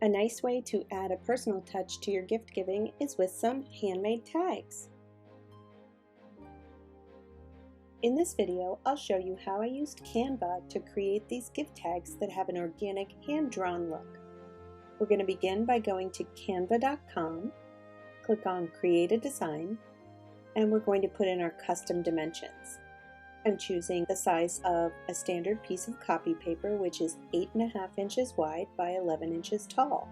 A nice way to add a personal touch to your gift giving is with some handmade tags. In this video, I'll show you how I used Canva to create these gift tags that have an organic, hand-drawn look. We're going to begin by going to canva.com, click on Create a Design, and we're going to put in our custom dimensions. I'm choosing the size of a standard piece of copy paper, which is 8.5 inches wide by 11 inches tall.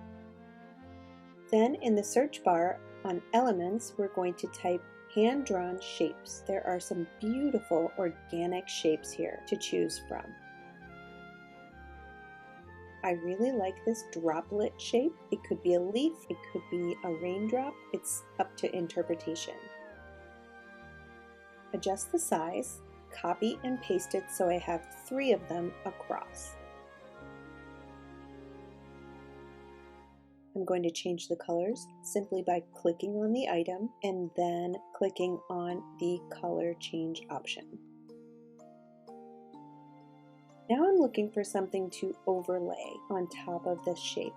Then in the search bar on Elements, we're going to type hand-drawn shapes. There are some beautiful organic shapes here to choose from. I really like this droplet shape. It could be a leaf, it could be a raindrop. It's up to interpretation. Adjust the size, copy and paste it so I have 3 of them across. I'm going to change the colors simply by clicking on the item and then clicking on the color change option. Now I'm looking for something to overlay on top of this shape.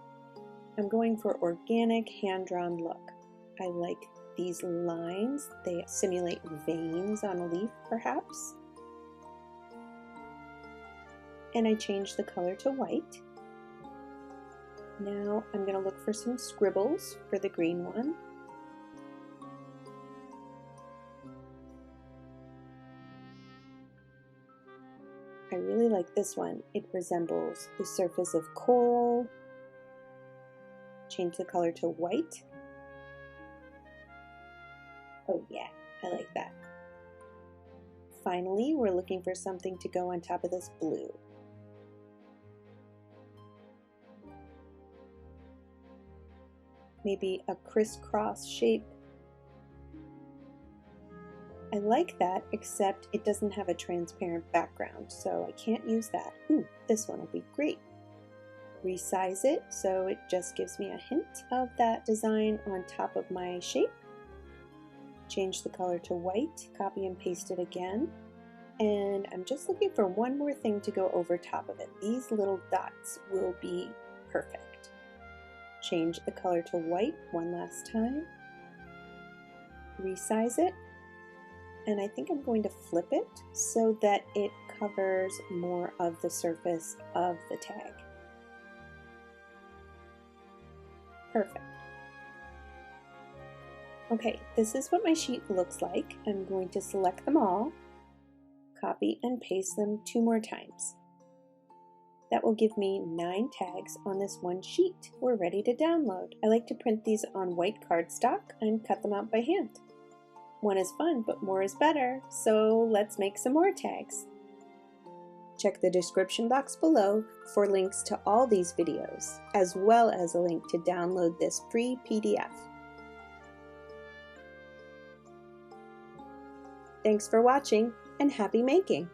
I'm going for organic, hand-drawn look. I like these lines. They simulate veins on a leaf, perhaps. And I change the color to white. Now I'm going to look for some scribbles for the green one. I really like this one. It resembles the surface of coral. Change the color to white. Oh yeah, I like that. Finally, we're looking for something to go on top of this blue. Maybe a crisscross shape. I like that, except it doesn't have a transparent background, so I can't use that. Ooh, this one will be great. Resize it so it just gives me a hint of that design on top of my shape. Change the color to white, copy and paste it again. And I'm just looking for one more thing to go over top of it. These little dots will be perfect. Change the color to white one last time. Resize it. And I think I'm going to flip it so that it covers more of the surface of the tag. Perfect. Okay, this is what my sheet looks like. I'm going to select them all, copy and paste them 2 more times. That will give me 9 tags on this one sheet. We're ready to download. I like to print these on white cardstock and cut them out by hand. One is fun, but more is better, so let's make some more tags. Check the description box below for links to all these videos, as well as a link to download this free PDF. Thanks for watching, and happy making!